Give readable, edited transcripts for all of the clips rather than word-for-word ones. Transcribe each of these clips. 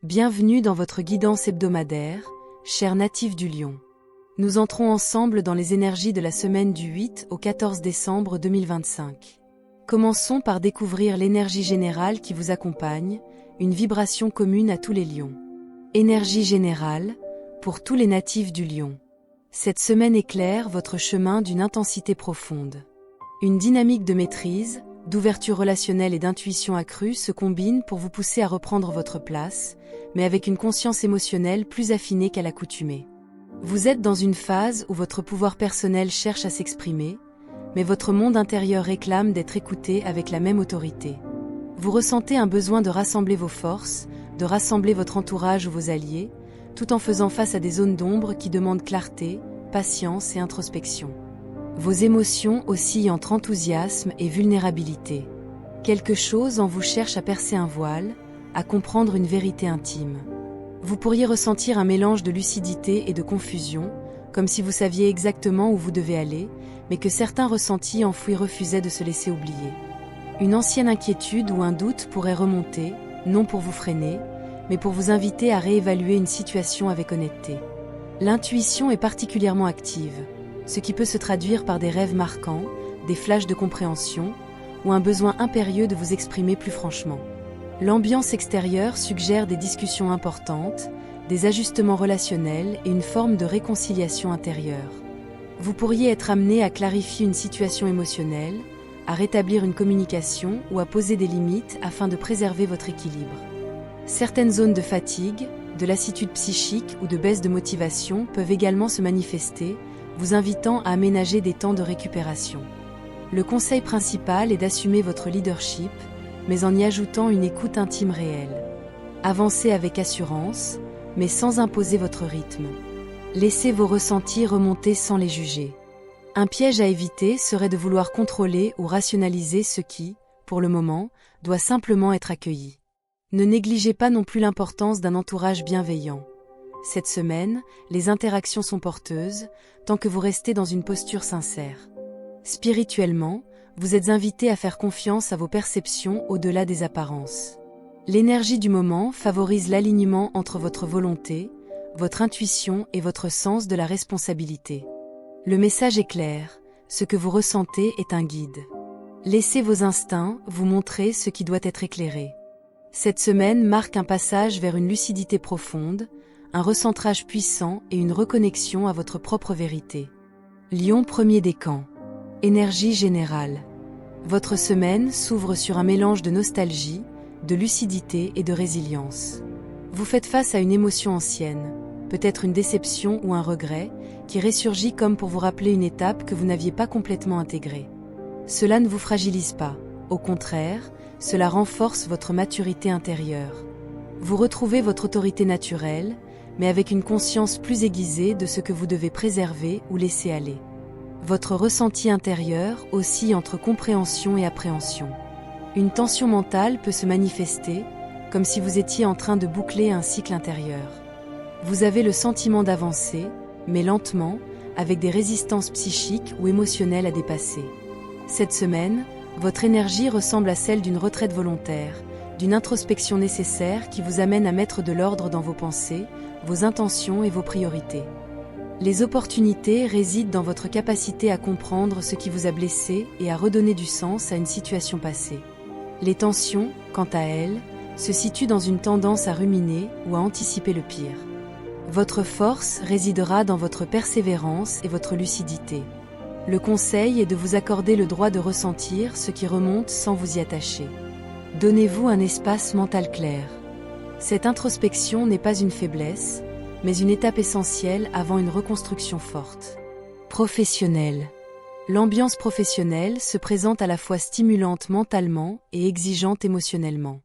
Bienvenue dans votre guidance hebdomadaire, chers natifs du Lion. Nous entrons ensemble dans les énergies de la semaine du 8 au 14 décembre 2025. Commençons par découvrir l'énergie générale qui vous accompagne, une vibration commune à tous les lions. Énergie générale, pour tous les natifs du Lion. Cette semaine éclaire votre chemin d'une intensité profonde. Une dynamique de maîtrise, d'ouverture relationnelle et d'intuition accrue se combinent pour vous pousser à reprendre votre place, mais avec une conscience émotionnelle plus affinée qu'à l'accoutumée. Vous êtes dans une phase où votre pouvoir personnel cherche à s'exprimer, mais votre monde intérieur réclame d'être écouté avec la même autorité. Vous ressentez un besoin de rassembler vos forces, de rassembler votre entourage ou vos alliés, tout en faisant face à des zones d'ombre qui demandent clarté, patience et introspection. Vos émotions oscillent entre enthousiasme et vulnérabilité. Quelque chose en vous cherche à percer un voile, à comprendre une vérité intime. Vous pourriez ressentir un mélange de lucidité et de confusion, comme si vous saviez exactement où vous devez aller, mais que certains ressentis enfouis refusaient de se laisser oublier. Une ancienne inquiétude ou un doute pourrait remonter, non pour vous freiner, mais pour vous inviter à réévaluer une situation avec honnêteté. L'intuition est particulièrement active, ce qui peut se traduire par des rêves marquants, des flashs de compréhension, ou un besoin impérieux de vous exprimer plus franchement. L'ambiance extérieure suggère des discussions importantes, des ajustements relationnels et une forme de réconciliation intérieure. Vous pourriez être amené à clarifier une situation émotionnelle, à rétablir une communication ou à poser des limites afin de préserver votre équilibre. Certaines zones de fatigue, de lassitude psychique ou de baisse de motivation peuvent également se manifester, vous invitant à aménager des temps de récupération. Le conseil principal est d'assumer votre leadership, mais en y ajoutant une écoute intime réelle. Avancez avec assurance, mais sans imposer votre rythme. Laissez vos ressentis remonter sans les juger. Un piège à éviter serait de vouloir contrôler ou rationaliser ce qui, pour le moment, doit simplement être accueilli. Ne négligez pas non plus l'importance d'un entourage bienveillant. Cette semaine, les interactions sont porteuses, tant que vous restez dans une posture sincère. Spirituellement, vous êtes invité à faire confiance à vos perceptions au-delà des apparences. L'énergie du moment favorise l'alignement entre votre volonté, votre intuition et votre sens de la responsabilité. Le message est clair, ce que vous ressentez est un guide. Laissez vos instincts vous montrer ce qui doit être éclairé. Cette semaine marque un passage vers une lucidité profonde, un recentrage puissant et une reconnexion à votre propre vérité. Lion premier décan. Énergie générale. Votre semaine s'ouvre sur un mélange de nostalgie, de lucidité et de résilience. Vous faites face à une émotion ancienne, peut-être une déception ou un regret, qui ressurgit comme pour vous rappeler une étape que vous n'aviez pas complètement intégrée. Cela ne vous fragilise pas, au contraire, cela renforce votre maturité intérieure. Vous retrouvez votre autorité naturelle, mais avec une conscience plus aiguisée de ce que vous devez préserver ou laisser aller. Votre ressenti intérieur oscille entre compréhension et appréhension. Une tension mentale peut se manifester, comme si vous étiez en train de boucler un cycle intérieur. Vous avez le sentiment d'avancer, mais lentement, avec des résistances psychiques ou émotionnelles à dépasser. Cette semaine, votre énergie ressemble à celle d'une retraite volontaire, d'une introspection nécessaire qui vous amène à mettre de l'ordre dans vos pensées, vos intentions et vos priorités. Les opportunités résident dans votre capacité à comprendre ce qui vous a blessé et à redonner du sens à une situation passée. Les tensions, quant à elles, se situent dans une tendance à ruminer ou à anticiper le pire. Votre force résidera dans votre persévérance et votre lucidité. Le conseil est de vous accorder le droit de ressentir ce qui remonte sans vous y attacher. Donnez-vous un espace mental clair. Cette introspection n'est pas une faiblesse, mais une étape essentielle avant une reconstruction forte. Professionnel. L'ambiance professionnelle se présente à la fois stimulante mentalement et exigeante émotionnellement.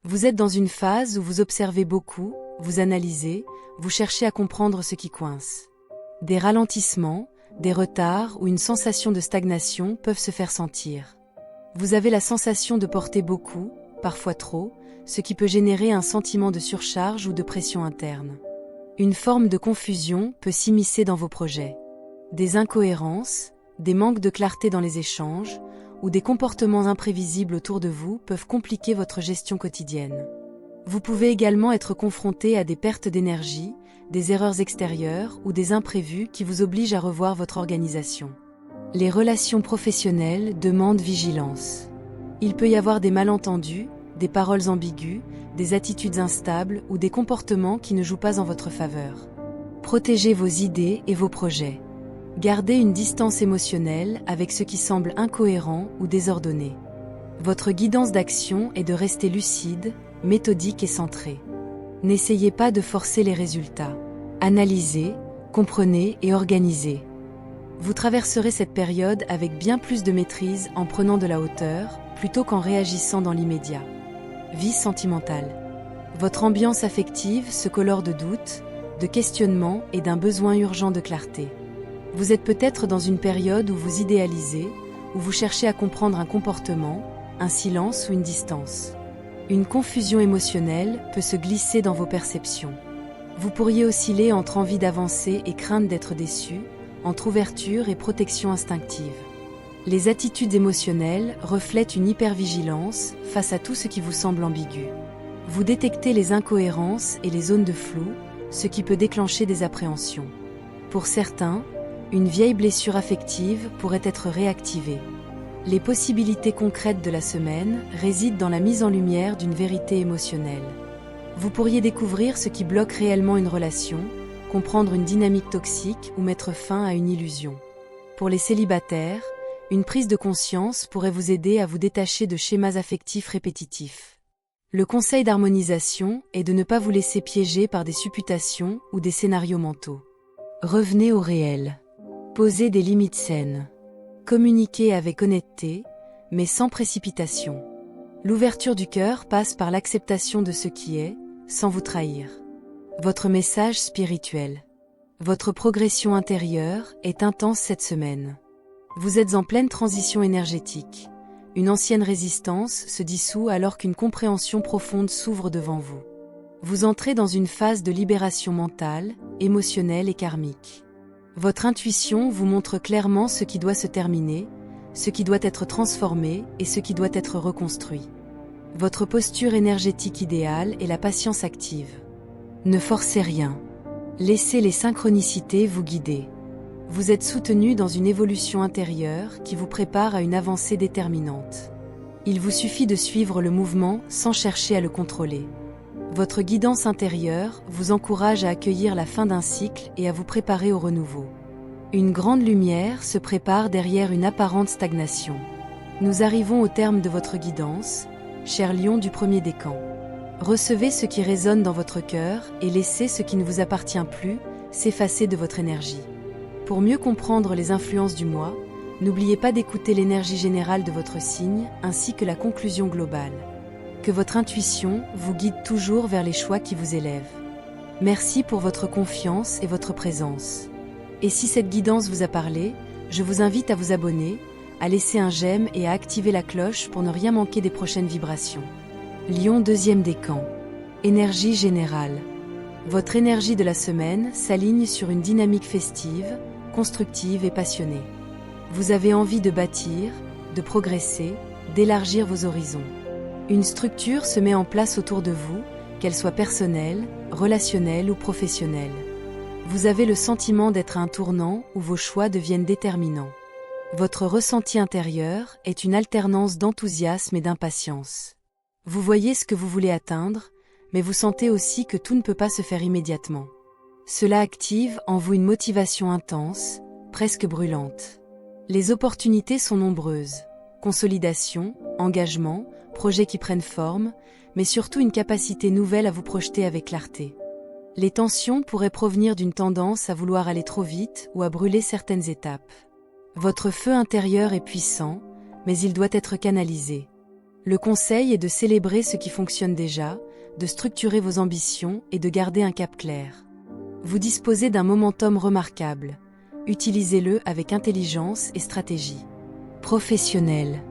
Vous êtes dans une phase où vous observez beaucoup, vous analysez, vous cherchez à comprendre ce qui coince. Des ralentissements, des retards ou une sensation de stagnation peuvent se faire sentir. Vous avez la sensation de porter beaucoup, parfois trop, ce qui peut générer un sentiment de surcharge ou de pression interne. Une forme de confusion peut s'immiscer dans vos projets. Des incohérences, des manques de clarté dans les échanges, ou des comportements imprévisibles autour de vous peuvent compliquer votre gestion quotidienne. Vous pouvez également être confronté à des pertes d'énergie, des erreurs extérieures ou des imprévus qui vous obligent à revoir votre organisation. Les relations professionnelles demandent vigilance. Il peut y avoir des malentendus, des paroles ambiguës, des attitudes instables ou des comportements qui ne jouent pas en votre faveur. Protégez vos idées et vos projets. Gardez une distance émotionnelle avec ce qui semble incohérent ou désordonné. Votre guidance d'action est de rester lucide, méthodique et centré. N'essayez pas de forcer les résultats. Analysez, comprenez et organisez. Vous traverserez cette période avec bien plus de maîtrise en prenant de la hauteur, plutôt qu'en réagissant dans l'immédiat. Vie sentimentale. Votre ambiance affective se colore de doutes, de questionnements et d'un besoin urgent de clarté. Vous êtes peut-être dans une période où vous idéalisez, où vous cherchez à comprendre un comportement, un silence ou une distance. Une confusion émotionnelle peut se glisser dans vos perceptions. Vous pourriez osciller entre envie d'avancer et crainte d'être déçu, entre ouverture et protection instinctive. Les attitudes émotionnelles reflètent une hypervigilance face à tout ce qui vous semble ambigu. Vous détectez les incohérences et les zones de flou, ce qui peut déclencher des appréhensions. Pour certains, une vieille blessure affective pourrait être réactivée. Les possibilités concrètes de la semaine résident dans la mise en lumière d'une vérité émotionnelle. Vous pourriez découvrir ce qui bloque réellement une relation, comprendre une dynamique toxique ou mettre fin à une illusion. Pour les célibataires, une prise de conscience pourrait vous aider à vous détacher de schémas affectifs répétitifs. Le conseil d'harmonisation est de ne pas vous laisser piéger par des supputations ou des scénarios mentaux. Revenez au réel. Posez des limites saines. Communiquez avec honnêteté, mais sans précipitation. L'ouverture du cœur passe par l'acceptation de ce qui est, sans vous trahir. Votre message spirituel. Votre progression intérieure est intense cette semaine. Vous êtes en pleine transition énergétique. Une ancienne résistance se dissout alors qu'une compréhension profonde s'ouvre devant vous. Vous entrez dans une phase de libération mentale, émotionnelle et karmique. Votre intuition vous montre clairement ce qui doit se terminer, ce qui doit être transformé et ce qui doit être reconstruit. Votre posture énergétique idéale est la patience active. Ne forcez rien. Laissez les synchronicités vous guider. Vous êtes soutenu dans une évolution intérieure qui vous prépare à une avancée déterminante. Il vous suffit de suivre le mouvement sans chercher à le contrôler. Votre guidance intérieure vous encourage à accueillir la fin d'un cycle et à vous préparer au renouveau. Une grande lumière se prépare derrière une apparente stagnation. Nous arrivons au terme de votre guidance, cher lion du premier décan. Recevez ce qui résonne dans votre cœur et laissez ce qui ne vous appartient plus s'effacer de votre énergie. Pour mieux comprendre les influences du mois, n'oubliez pas d'écouter l'énergie générale de votre signe ainsi que la conclusion globale. Que votre intuition vous guide toujours vers les choix qui vous élèvent. Merci pour votre confiance et votre présence. Et si cette guidance vous a parlé, je vous invite à vous abonner, à laisser un j'aime et à activer la cloche pour ne rien manquer des prochaines vibrations. Lion deuxième décan. Énergie générale. Votre énergie de la semaine s'aligne sur une dynamique festive, constructive et passionnée. Vous avez envie de bâtir, de progresser, d'élargir vos horizons. Une structure se met en place autour de vous, qu'elle soit personnelle, relationnelle ou professionnelle. Vous avez le sentiment d'être à un tournant où vos choix deviennent déterminants. Votre ressenti intérieur est une alternance d'enthousiasme et d'impatience. Vous voyez ce que vous voulez atteindre, mais vous sentez aussi que tout ne peut pas se faire immédiatement. Cela active en vous une motivation intense, presque brûlante. Les opportunités sont nombreuses. Consolidation, engagement, projets qui prennent forme, mais surtout une capacité nouvelle à vous projeter avec clarté. Les tensions pourraient provenir d'une tendance à vouloir aller trop vite ou à brûler certaines étapes. Votre feu intérieur est puissant, mais il doit être canalisé. Le conseil est de célébrer ce qui fonctionne déjà, de structurer vos ambitions et de garder un cap clair. Vous disposez d'un momentum remarquable. Utilisez-le avec intelligence et stratégie. Professionnel.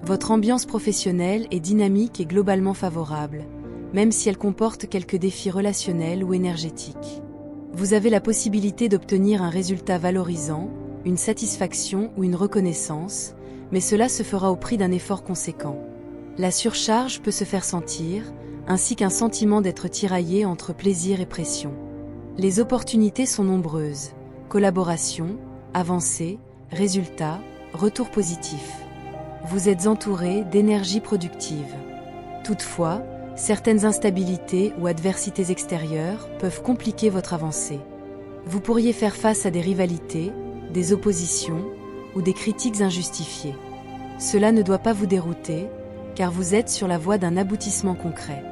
Votre ambiance professionnelle est dynamique et globalement favorable, même si elle comporte quelques défis relationnels ou énergétiques. Vous avez la possibilité d'obtenir un résultat valorisant, une satisfaction ou une reconnaissance, mais cela se fera au prix d'un effort conséquent. La surcharge peut se faire sentir, ainsi qu'un sentiment d'être tiraillé entre plaisir et pression. Les opportunités sont nombreuses: collaboration, avancées, résultats, retours positifs. Vous êtes entouré d'énergie productive. Toutefois, certaines instabilités ou adversités extérieures peuvent compliquer votre avancée. Vous pourriez faire face à des rivalités, des oppositions ou des critiques injustifiées. Cela ne doit pas vous dérouter, car vous êtes sur la voie d'un aboutissement concret.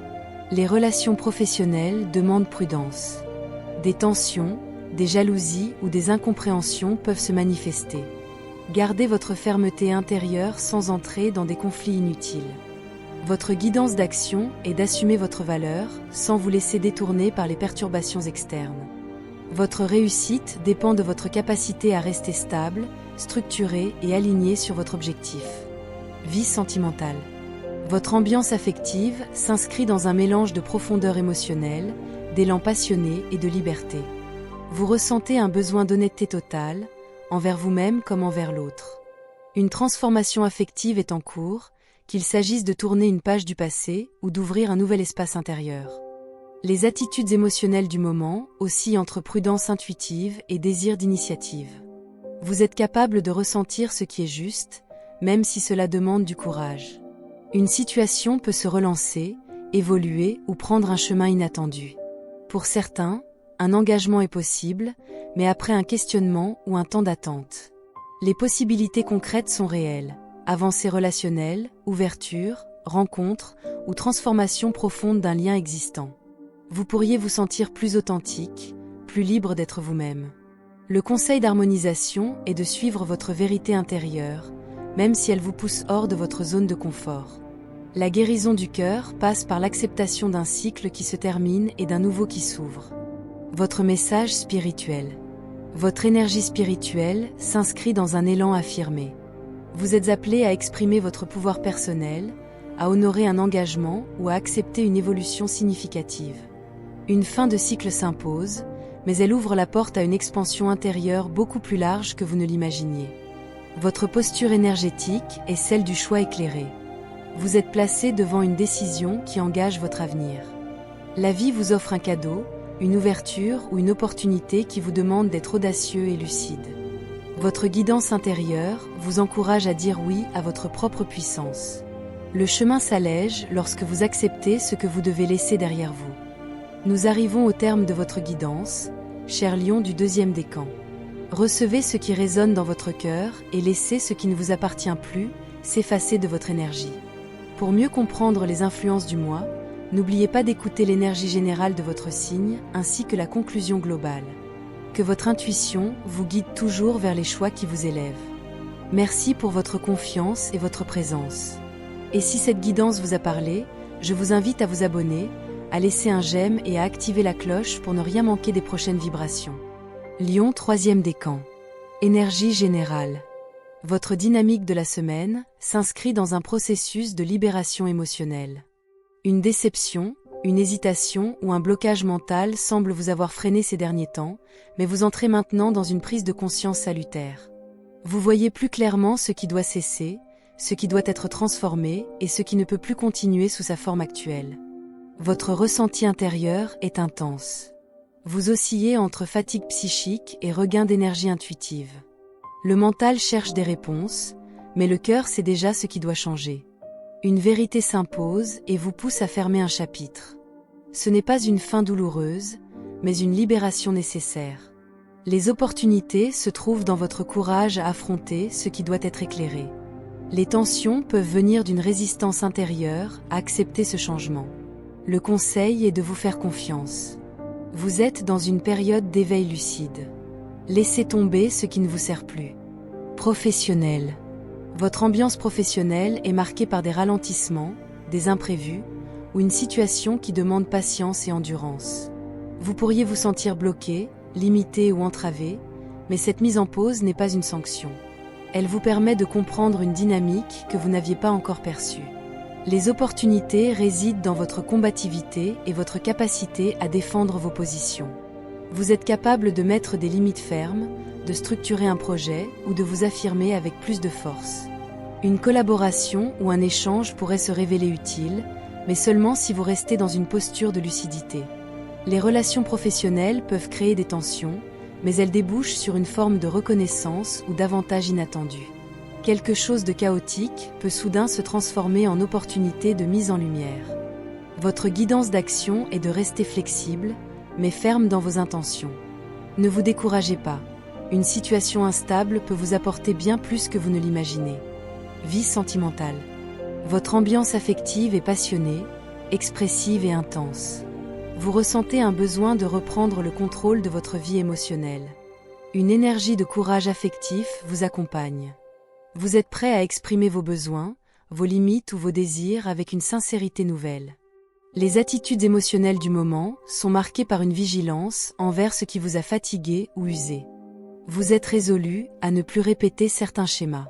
Les relations professionnelles demandent prudence. Des tensions, des jalousies ou des incompréhensions peuvent se manifester. Gardez votre fermeté intérieure sans entrer dans des conflits inutiles. Votre guidance d'action est d'assumer votre valeur sans vous laisser détourner par les perturbations externes. Votre réussite dépend de votre capacité à rester stable, structuré et aligné sur votre objectif. Vie sentimentale. Votre ambiance affective s'inscrit dans un mélange de profondeur émotionnelle, d'élan passionné et de liberté. Vous ressentez un besoin d'honnêteté totale, envers vous-même comme envers l'autre. Une transformation affective est en cours, qu'il s'agisse de tourner une page du passé ou d'ouvrir un nouvel espace intérieur. Les attitudes émotionnelles du moment oscillent entre prudence intuitive et désir d'initiative. Vous êtes capable de ressentir ce qui est juste, même si cela demande du courage. Une situation peut se relancer, évoluer ou prendre un chemin inattendu. Pour certains, un engagement est possible, mais après un questionnement ou un temps d'attente. Les possibilités concrètes sont réelles: avancées relationnelles, ouverture, rencontre ou transformation profonde d'un lien existant. Vous pourriez vous sentir plus authentique, plus libre d'être vous-même. Le conseil d'harmonisation est de suivre votre vérité intérieure, même si elle vous pousse hors de votre zone de confort. La guérison du cœur passe par l'acceptation d'un cycle qui se termine et d'un nouveau qui s'ouvre. Votre message spirituel. Votre énergie spirituelle s'inscrit dans un élan affirmé. Vous êtes appelé à exprimer votre pouvoir personnel, à honorer un engagement ou à accepter une évolution significative. Une fin de cycle s'impose, mais elle ouvre la porte à une expansion intérieure beaucoup plus large que vous ne l'imaginiez. Votre posture énergétique est celle du choix éclairé. Vous êtes placé devant une décision qui engage votre avenir. La vie vous offre un cadeau, une ouverture ou une opportunité qui vous demande d'être audacieux et lucide. Votre guidance intérieure vous encourage à dire oui à votre propre puissance. Le chemin s'allège lorsque vous acceptez ce que vous devez laisser derrière vous. Nous arrivons au terme de votre guidance, cher lion du 2e décan. Recevez ce qui résonne dans votre cœur et laissez ce qui ne vous appartient plus s'effacer de votre énergie. Pour mieux comprendre les influences du mois, n'oubliez pas d'écouter l'énergie générale de votre signe ainsi que la conclusion globale. Que votre intuition vous guide toujours vers les choix qui vous élèvent. Merci pour votre confiance et votre présence. Et si cette guidance vous a parlé, je vous invite à vous abonner, à laisser un j'aime et à activer la cloche pour ne rien manquer des prochaines vibrations. Lion 3e décan. Énergie générale. Votre dynamique de la semaine s'inscrit dans un processus de libération émotionnelle. Une déception, une hésitation ou un blocage mental semble vous avoir freiné ces derniers temps, mais vous entrez maintenant dans une prise de conscience salutaire. Vous voyez plus clairement ce qui doit cesser, ce qui doit être transformé et ce qui ne peut plus continuer sous sa forme actuelle. Votre ressenti intérieur est intense. Vous oscillez entre fatigue psychique et regain d'énergie intuitive. Le mental cherche des réponses, mais le cœur sait déjà ce qui doit changer. Une vérité s'impose et vous pousse à fermer un chapitre. Ce n'est pas une fin douloureuse, mais une libération nécessaire. Les opportunités se trouvent dans votre courage à affronter ce qui doit être éclairé. Les tensions peuvent venir d'une résistance intérieure à accepter ce changement. Le conseil est de vous faire confiance. Vous êtes dans une période d'éveil lucide. Laissez tomber ce qui ne vous sert plus. Professionnel. Votre ambiance professionnelle est marquée par des ralentissements, des imprévus, ou une situation qui demande patience et endurance. Vous pourriez vous sentir bloqué, limité ou entravé, mais cette mise en pause n'est pas une sanction. Elle vous permet de comprendre une dynamique que vous n'aviez pas encore perçue. Les opportunités résident dans votre combativité et votre capacité à défendre vos positions. Vous êtes capable de mettre des limites fermes, de structurer un projet ou de vous affirmer avec plus de force. Une collaboration ou un échange pourrait se révéler utile, mais seulement si vous restez dans une posture de lucidité. Les relations professionnelles peuvent créer des tensions, mais elles débouchent sur une forme de reconnaissance ou d'avantage inattendu. Quelque chose de chaotique peut soudain se transformer en opportunité de mise en lumière. Votre guidance d'action est de rester flexible, mais ferme dans vos intentions. Ne vous découragez pas. Une situation instable peut vous apporter bien plus que vous ne l'imaginez. Vie sentimentale. Votre ambiance affective est passionnée, expressive et intense. Vous ressentez un besoin de reprendre le contrôle de votre vie émotionnelle. Une énergie de courage affectif vous accompagne. Vous êtes prêt à exprimer vos besoins, vos limites ou vos désirs avec une sincérité nouvelle. Les attitudes émotionnelles du moment sont marquées par une vigilance envers ce qui vous a fatigué ou usé. Vous êtes résolu à ne plus répéter certains schémas.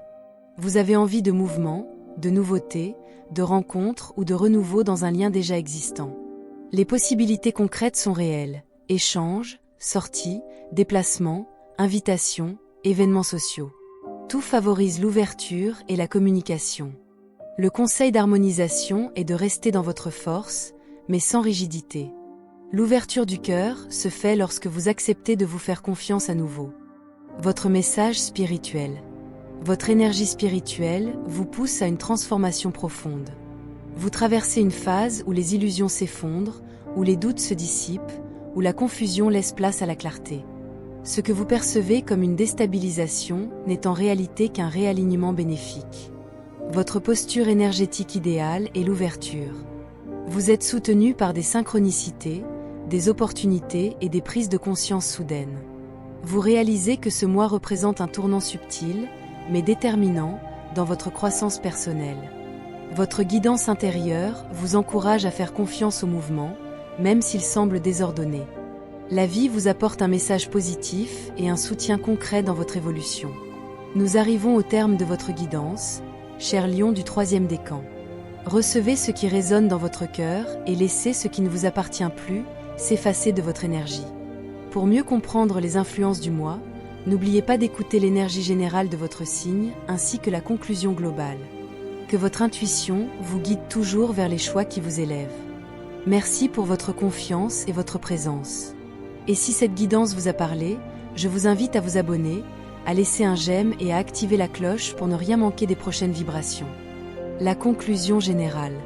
Vous avez envie de mouvement, de nouveautés, de rencontres ou de renouveau dans un lien déjà existant. Les possibilités concrètes sont réelles. Échanges, sorties, déplacements, invitations, événements sociaux. Tout favorise l'ouverture et la communication. Le conseil d'harmonisation est de rester dans votre force, mais sans rigidité. L'ouverture du cœur se fait lorsque vous acceptez de vous faire confiance à nouveau. Votre message spirituel. Votre énergie spirituelle vous pousse à une transformation profonde. Vous traversez une phase où les illusions s'effondrent, où les doutes se dissipent, où la confusion laisse place à la clarté. Ce que vous percevez comme une déstabilisation n'est en réalité qu'un réalignement bénéfique. Votre posture énergétique idéale est l'ouverture. Vous êtes soutenu par des synchronicités, des opportunités et des prises de conscience soudaines. Vous réalisez que ce mois représente un tournant subtil, mais déterminant, dans votre croissance personnelle. Votre guidance intérieure vous encourage à faire confiance au mouvement, même s'il semble désordonné. La vie vous apporte un message positif et un soutien concret dans votre évolution. Nous arrivons au terme de votre guidance, cher lion du 3e décan. Recevez ce qui résonne dans votre cœur et laissez ce qui ne vous appartient plus s'effacer de votre énergie. Pour mieux comprendre les influences du mois, n'oubliez pas d'écouter l'énergie générale de votre signe ainsi que la conclusion globale. Que votre intuition vous guide toujours vers les choix qui vous élèvent. Merci pour votre confiance et votre présence. Et si cette guidance vous a parlé, je vous invite à vous abonner, à laisser un j'aime et à activer la cloche pour ne rien manquer des prochaines vibrations. La conclusion générale.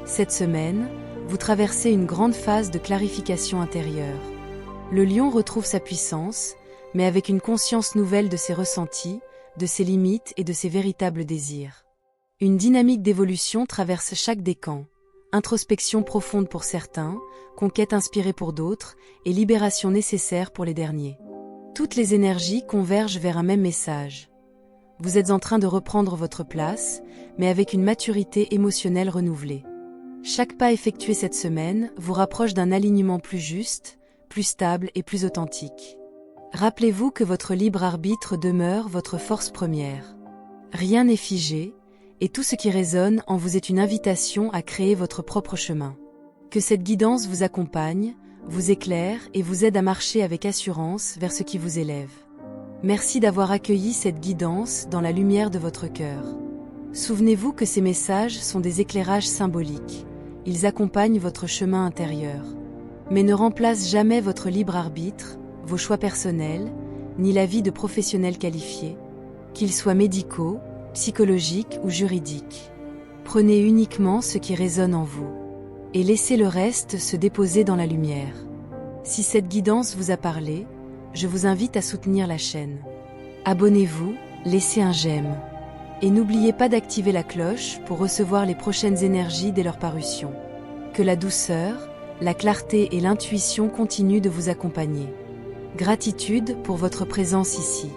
Cette semaine, vous traversez une grande phase de clarification intérieure. Le lion retrouve sa puissance, mais avec une conscience nouvelle de ses ressentis, de ses limites et de ses véritables désirs. Une dynamique d'évolution traverse chaque décan. Introspection profonde pour certains, conquête inspirée pour d'autres, et libération nécessaire pour les derniers. Toutes les énergies convergent vers un même message. Vous êtes en train de reprendre votre place, mais avec une maturité émotionnelle renouvelée. Chaque pas effectué cette semaine vous rapproche d'un alignement plus juste, plus stable et plus authentique. Rappelez-vous que votre libre arbitre demeure votre force première. Rien n'est figé, et tout ce qui résonne en vous est une invitation à créer votre propre chemin. Que cette guidance vous accompagne, vous éclaire et vous aide à marcher avec assurance vers ce qui vous élève. Merci d'avoir accueilli cette guidance dans la lumière de votre cœur. Souvenez-vous que ces messages sont des éclairages symboliques. Ils accompagnent votre chemin intérieur. Mais ne remplacent jamais votre libre arbitre, vos choix personnels, ni l'avis de professionnels qualifiés, qu'ils soient médicaux, psychologiques ou juridiques. Prenez uniquement ce qui résonne en vous, et laissez le reste se déposer dans la lumière. Si cette guidance vous a parlé, je vous invite à soutenir la chaîne. Abonnez-vous, laissez un j'aime. Et n'oubliez pas d'activer la cloche pour recevoir les prochaines énergies dès leur parution. Que la douceur, la clarté et l'intuition continuent de vous accompagner. Gratitude pour votre présence ici.